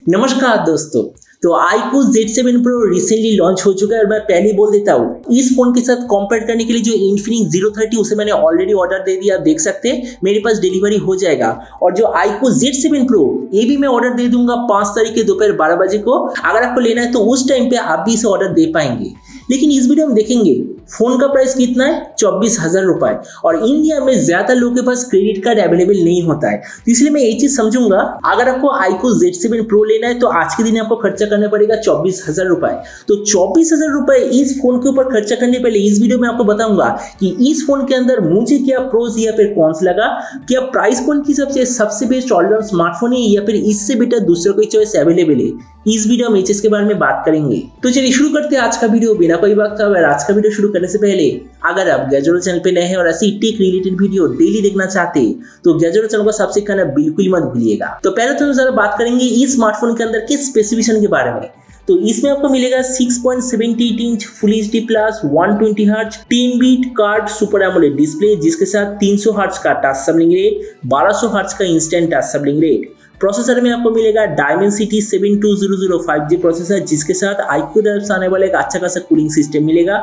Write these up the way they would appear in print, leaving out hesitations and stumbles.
नमस्कार दोस्तों। तो iQOO Z7 Pro recently launch हो चुका है और मैं पहले ही बोल देता हूँ, इस फोन के साथ कंपेयर करने के लिए जो Infinix Zero 30 उसे मैंने ऑलरेडी ऑर्डर दे दिया, आप देख सकते हैं मेरे पास डिलीवरी हो जाएगा। और जो iQOO Z7 Pro ये भी मैं ऑर्डर दे दूंगा 5 तारीख के दोपहर 12 बजे को। अगर आपको लेना है तो उस टाइम पे आप भी इसे ऑर्डर दे पाएंगे। लेकिन इस वीडियो में देखेंगे फोन का प्राइस कितना है, 24,000 रुपए। और इंडिया में ज्यादा लोगों के पास क्रेडिट कार्ड अवेलेबल नहीं होता है, तो इसलिए मैं ये चीज समझूंगा, अगर आपको iQOO Z7 Pro लेना है तो आज के दिन आपको खर्चा करना पड़ेगा 24,000 रुपए। तो 24,000 रुपए इस फोन के ऊपर खर्चा करने पहले इस वीडियो में आपको बताऊंगा कि इस फोन के अंदर मुझे क्या प्रोज या फिर कॉन्स लगा, क्या प्राइस पॉइंट की सबसे बेस्ट ऑलराउंड स्मार्टफोन है या फिर इससे बेटर दूसरे कोई चॉइस अवेलेबल है। इस वीडियो में इसके बारे में बात करेंगे। तो चलिए शुरू करते हैं आज का वीडियो बिना कोई वक्त। और आज का वीडियो शुरू करने से पहले अगर आप गैजेट चैनल पे नए हैं और ऐसी टेक रिलेटेड वीडियो डेली देखना चाहते हैं तो गैजेट चैनल को सब्सक्राइब करना बिल्कुल मत भूलिएगा। तो पहले तो जरा बात करेंगे इस स्मार्टफोन के अंदर के स्पेसिफिकेशन के बारे में। तो इसमें आपको मिलेगा 6.78 inch full HD plus 120 hertz 10-बीट कार्ड सुपर एमोलेड डिस्प्ले, जिसके साथ 300 हर्ट्ज का टच सैंपलिंग रेट, 1200 हर्ट्ज का instant touch sampling rate. Processor में आपको मिलेगा Dimensity 7200 5G प्रोसेसर, जिसके साथ iQOO तरफ से आने वाला एक अच्छा खासा कूलिंग सिस्टम मिलेगा।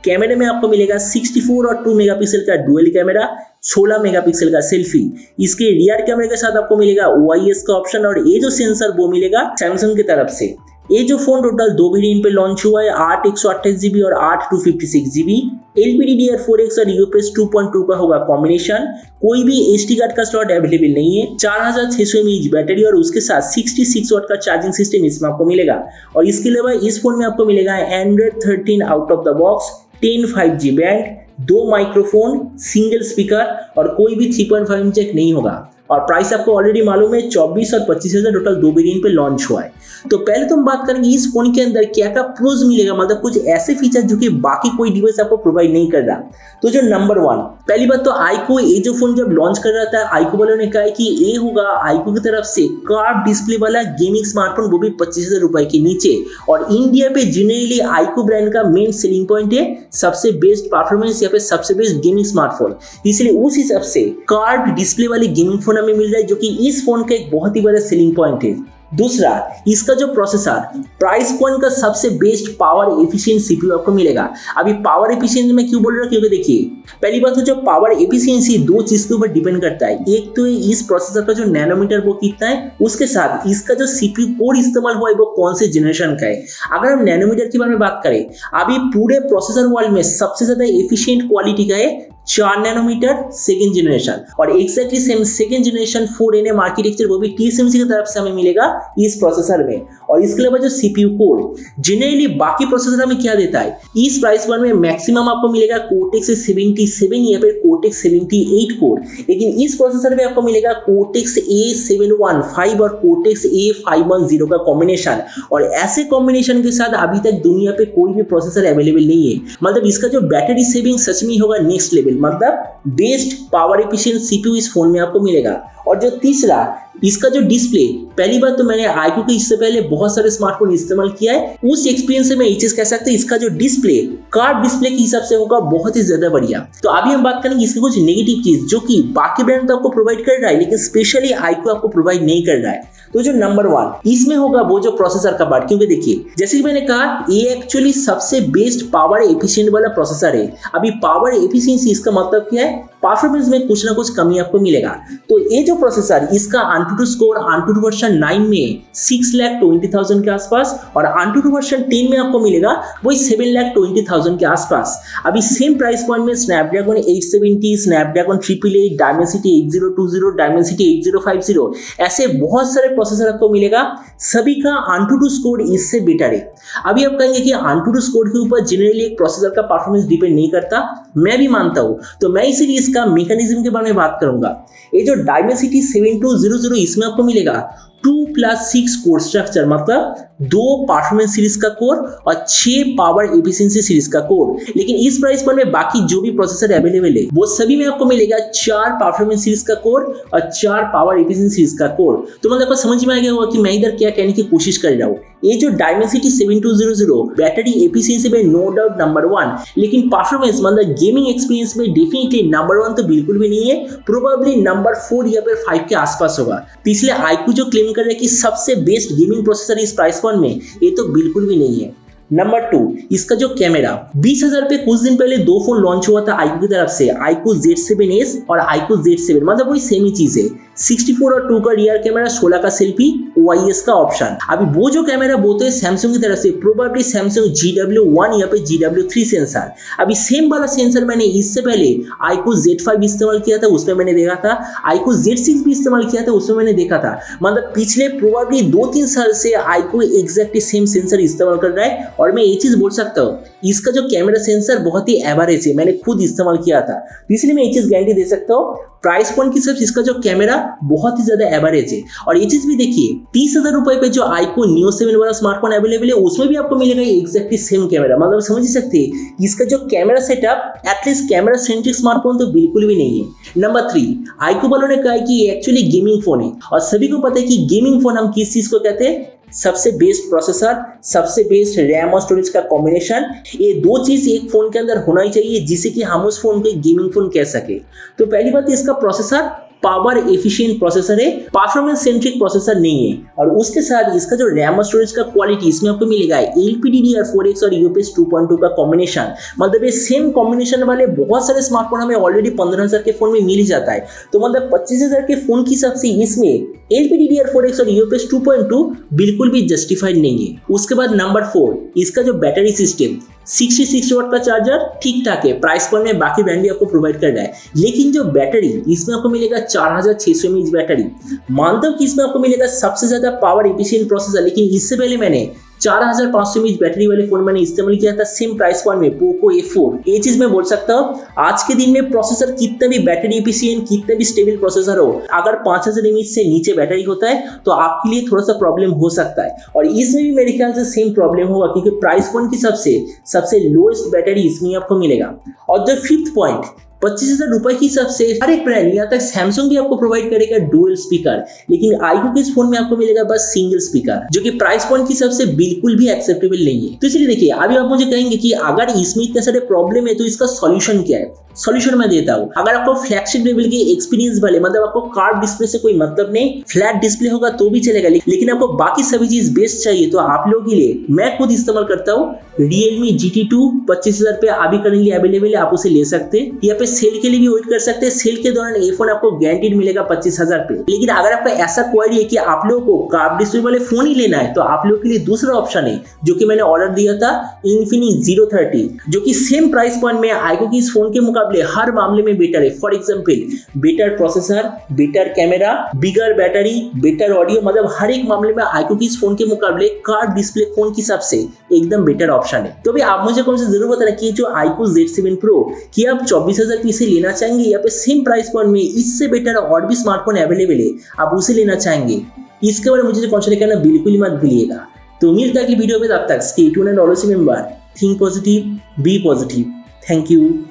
कैमरे में आपको मिलेगा 64 और 2 मेगापिक्सल का डुअल कैमरा, 16 मेगापिक्सल का सेल्फी। इसके रियर कैमरे के साथ आपको मिलेगा OIS का ऑप्शन और ये जो सेंसर वो मिलेगा सैमसंग की तरफ से। ये जो फोन टोटल 2 वेरिएंट पे लॉन्च हुआ है, 8 128GB और 8 256GB। LPDDR4X और UFS 2.2 का होगा कॉम्बिनेशन। कोई भी SD कार्ड का स्लॉट अवेलेबल नहीं है। 4600 mAh बैटरी और उसके साथ 66 वाट का चार्जिंग सिस्टम इसमें आपको मिलेगा। और इसके अलावा इस फोन में आपको मिलेगा Android 13 out of the box, 10 5G band, 2 microphone, single speaker और कोई भी 3.5 इंच जैक नहीं होगा। और प्राइस आपको ऑलरेडी मालूम है 24 और 25,000 टोटल 2 वेरिएंट पे लॉन्च हुआ है। तो पहले तो हम बात करेंगे इस फोन के अंदर क्या क्या प्रोज मिलेगा, मतलब कुछ ऐसे फीचर जो कि बाकी कोई डिवाइस आपको प्रोवाइड नहीं कर रहा। तो जो नंबर 1, पहली बात तो iQOO ये जो फोन जब लॉन्च कर रहा था iQOO वालों ने कहा है कि ये होगा iQOO की तरफ से कर्व डिस्प्ले वाला गेमिंग स्मार्टफोन, वो भी 25,000 रुपए के नीचे। और इंडिया पे जनरली iQOO ब्रांड का मेन सेलिंग पॉइंट है सबसे बेस्ट परफॉर्मेंस या फिर सबसे बेस्ट गेमिंग स्मार्टफोन, इसलिए उस हिसाब से कर्व डिस्प्ले वाली गेमिंग फोन हमें मिल रहा है, जो कि इस फोन का एक बहुत ही बड़ा सेलिंग पॉइंट है। दूसरा, इसका जो प्रोसेसर प्राइस पॉइंट का सबसे बेस्ट पावर एफिशिएंट सीपीयू आपको मिलेगा। अभी पावर एफिशिएंसी में क्यों बोल रहा हूं, क्योंकि देखिए पहली बात तो जो पावर एफिशिएंसी दो चीज के ऊपर डिपेंड करता है। एक तो इस प्रोसेसर का जो नैनोमीटर वो कितना है, उसके साथ इसका जो सीपीयू कोर इस्तेमाल हुआ है वो कौन से जनरेशन का है। अगर हम नैनोमीटर के बारे में बात करें, अभी पूरे प्रोसेसर वर्ल्ड में सबसे ज्यादा एफिशिएंट क्वालिटी का है 4 नैनोमीटर सेकेंड जनरेशन, और exactly same second generation 4nm architecture वो भी TSMC की तरफ से हमें मिलेगा इस प्रोसेसर में। और इसके अलावा जो सीपीयू कोर जनरली बाकी प्रोसेसर हमें क्या देता है, इस प्राइस पॉइंट में मैक्सिमम आपको मिलेगा Cortex 77 या फिर Cortex 78 कोर, लेकिन इस प्रोसेसर में आपको मिलेगा Cortex A715 और Cortex A510 का कॉम्बिनेशन। और ऐसे कॉम्बिनेशन के साथ अभी तक दुनिया पे कोई भी प्रोसेसर अवेलेबल नहीं है। मतलब इसका जो बैटरी सेविंग सच में होगा नेक्स्ट लेवल, मतलब बेस्ट पावर एफिशिएंट सीपीयू इस फोन में आपको मिलेगा। और जो तीसरा, इसका जो डिस्प्ले, पहली बात तो मैंने iQOO के इससे पहले बहुत सारे स्मार्टफोन इस्तेमाल किया है, उस एक्सपीरियंस से मैं ये चीज कह सकते हैं इसका जो डिस्प्ले कार्ड डिस्प्ले के हिसाब से होगा बहुत ही ज्यादा बढ़िया। तो अभी हम बात करेंगे इसके कुछ नेगेटिव चीज जो कि बाकी ब्रांड तो आपको प्रोवाइड कर रहा है, लेकिन स्पेशली iQOO आपको प्रोवाइड नहीं कर रहा है। तो जो नंबर 1 इसमें होगा वो जो प्रोसेसर का पार्ट, क्योंकि देखिए जैसे कि मैंने कहा ये एक्चुअली सबसे बेस्ट पावर एफिशिएंट वाला प्रोसेसर है। अभी पावर एफिशिएंसी इसका मतलब क्या है, परफॉर्मेंस में कुछ ना कुछ कमी आपको मिलेगा। तो ये जो प्रोसेसर इसका AnTuTu स्कोर AnTuTu वर्जन 9 में 6,20,000 के आसपास और AnTuTu वर्जन 10 में आपको मिलेगा वही 7,20,000 के आसपास। अभी सेम प्राइस पॉइंट में स्नैपड्रैगन 870, स्नैपड्रैगन 888, Dimensity 8020, Dimensity 8050 ऐसे बहुत सारे प्रोसेसर आपको मिलेगा। सभी का AnTuTu स्कोर इससे बेटर है। अभी आप कहेंगे कि AnTuTu स्कोर के ऊपर जनरली एक प्रोसेसर का परफॉर्मेंस डिपेंड नहीं करता, मैं भी मानता हूं। तो मैं इसीलिए इसका मैकेनिज्म के बारे में बात करूंगा। ये जो Dimensity 7200 इसमें आपको मिलेगा 2+6 कोर स्ट्रक्चर, मतलब 2 परफॉर्मेंस सीरीज का कोर और 6 पावर एफिशिएंसी सीरीज का कोर। लेकिन इस प्राइस पर में बाकी जो भी प्रोसेसर अवेलेबल है वो सभी में आपको मिलेगा 4 परफॉर्मेंस सीरीज का कोर और 4 पावर एफिशिएंसी सीरीज का कोर। तो मतलब आपको समझ में आ गया होगा कि मैं इधर क्या कहने की कोशिश कर रहा हूँ। ये जो डायमेंसिटी 7200 बैटरी एफिशिएंसी में नो डाउट नंबर 1, लेकिन परफॉर्मेंस मतलब गेमिंग एक्सपीरियंस में डेफिनेटली नंबर 1 तो बिल्कुल भी नहीं है, प्रोबेबली नंबर 4 या फिर 5 के आसपास होगा। पिछले आईक्यू जो क्लेम कर रहा है कि सबसे बेस्ट गेमिंग प्रोसेसर इस प्राइस पॉइंट में, ये तो बिल्कुल भी नहीं है। नंबर 2, इसका जो कैमरा 20,000 पे कुछ दिन पहले दो फोन लॉन्च हुआ था आईक्यू की तरफ से, आईक्यू Z7S और आईक्यू Z7, मतलब वही सेम ही चीज है। 64 और 2 का रियर कैमरा, 16 का सेल्फी, OIS का ऑप्शन। अभी वो जो कैमरा वो तो है सैमसंग की तरफ से, प्रोबेबली सैमसंग GW1 या फिर GW3 सेंसर। अभी सेम वाला सेंसर मैंने इससे पहले आईक्यू Z5 इस्तेमाल किया था, उसमें मैंने देखा था, आईक्यू Z6 भी इस्तेमाल किया था, उसमें मैंने देखा था। मतलब पिछले प्रोबेबली 2-3 साल से आईक्यू एग्जैक्टली सेम सेंसर इस्तेमाल कर रहा है। और मैं ये चीज बोल सकता हूँ, इसका जो कैमरा सेंसर बहुत ही एवरेज है, मैंने खुद इस्तेमाल किया था, इसलिए मैं ये चीज गारंटी दे सकता हूँ प्राइस पॉइंट की हिसाब से इसका जो कैमरा बहुत ही ज्यादा एवरेज है। और ये चीज भी देखिए, 30,000 रुपए पे जो आईक्यू Neo 7 वाला स्मार्टफोन अवेलेबल है, उसमें भी आपको मिलेगा एग्जैक्टली सेम कैमरा। मतलब समझ ही सकते हैं इसका जो camera setup, at least camera centric smartphone तो बिल्कुल भी नहीं है। नंबर 3, आईक्यू वालों ने कहा है कि एक्चुअली गेमिंग फोन है, और सभी को पता है कि गेमिंग फोन हम किस चीज को कहते हैं, सबसे बेस्ट प्रोसेसर, सबसे बेस्ट रैम और स्टोरेज का कॉम्बिनेशन। ये दो चीज एक फोन के अंदर होना ही चाहिए जिससे कि हम उस फोन को गेमिंग फोन कह सके। तो पहली बात, इसका प्रोसेसर पावर एफिशिएंट प्रोसेसर है, परफॉर्मेंस सेंट्रिक प्रोसेसर नहीं है। और उसके साथ इसका जो रैम और स्टोरेज का क्वालिटी इसमें आपको मिलेगा LPDDR4X और UFS 2.2 का कॉम्बिनेशन। मतलब ये सेम कॉम्बिनेशन वाले बहुत सारे स्मार्टफोन हमें ऑलरेडी 15,000 के फोन में मिल ही जाता है। तो मतलब 25,000 के फोन की हिसाब से इसमें LPDDR4X और UFS 2.2 बिल्कुल भी जस्टिफाइड नहीं है। उसके बाद नंबर 4, इसका जो बैटरी सिस्टम 66 वाट का चार्जर ठीक ठाक है, प्राइस पॉइंट में बाकी ब्रांड भी आपको प्रोवाइड कर रहा है। लेकिन जो बैटरी इसमें आपको मिलेगा 4600 mAh बैटरी। मानता हूं कि इसमें आपको मिलेगा सबसे ज्यादा पावर एफिशिएंट प्रोसेसर, लेकिन इससे पहले मैंने 4500 mAh बैटरी वाले फोन मैंने इस्तेमाल किया था सेम प्राइस पॉइंट में, पोको A4। ये चीज मैं बोल सकता हूँ, आज के दिन में प्रोसेसर कितना भी बैटरी एफिशिएंट, कितना भी स्टेबल प्रोसेसर हो, अगर 5000 mAh से नीचे बैटरी होता है तो आपके लिए थोड़ा सा प्रॉब्लम हो सकता है। और इसमें भी मेरे ख्याल से सेम प्रॉब्लम होगा, क्योंकि प्राइस पॉइंट की सबसे लोएस्ट बैटरी इसमें आपको मिलेगा। और जो 5th पॉइंट, 25,000 रुपए की हिसाब से हर एक ब्रांड, यहाँ तक सैमसंग भी आपको प्रोवाइड करेगा डुअल स्पीकर, लेकिन आईक्यू के इस फोन में आपको मिलेगा बस सिंगल स्पीकर, जो कि प्राइस पॉइंट की हिसाब से बिल्कुल भी एक्सेप्टेबल नहीं है। तो इसलिए देखिए, अभी आप मुझे कहेंगे कि अगर इसमें इतने सारे प्रॉब्लम है तो इसका सॉल्यूशन क्या है। सॉल्यूशन मैं देता हूँ। अगर आपको फ्लैगशिप लेवल की एक्सपीरियंस वाले, मतलब आपको कर्व डिस्प्ले से कोई मतलब नहीं, फ्लैट डिस्प्ले होगा तो भी चलेगा, लेकिन आपको बाकी सभी चीज बेस्ट चाहिए, तो आप लोगों के लिए मैं खुद इस्तेमाल करता हूँ Realme GT2। 25,000 पे अभी करंटली अवेलेबल है, आप उसे ले सकते हैं, या पे सेल के लिए भी वेट कर सकते हैं। सेल के दौरान ये फोन आपको गारंटीड मिलेगा 25,000 पे। लेकिन अगर आपका ऐसा क्वारी है कि आप लोगों को कर्व डिस्प्ले वाले फोन ही लेना है, तो आप लोगों के लिए दूसरा ऑप्शन है जो कि मैंने ऑर्डर दिया था, Infinix Zero 30, जो कि सेम प्राइस पॉइंट में आईक्यू की इस फोन के मुकाबले हर मामले में बेटर है। For example, better processor, better camera, bigger battery, better audio, मतलब हर एक मामले में आईक्यू की इस फोन के मुकाबले कर्व डिस्प्ले फोन के हिसाब से एकदम बेटर ऑप्शन है। तो भी आप मुझे कौन सा जरूर बताना कि जो आईक्यू Z7 Pro कि आप 24,000 की इसे लेना चाहेंगे, या फिर सेम प्राइस पॉइंट में इससे बेटर और भी स्मार्टफोन अवेलेबल है, आप उसे लेना चाहेंगे। इसके बारे में मुझे कॉन्सेप्ट करना बिल्कुल ही मत भूलिएगा। तो उम्मीद है कि वीडियो में तब तक stay tuned and always remember, think positive, be positive. Thank you.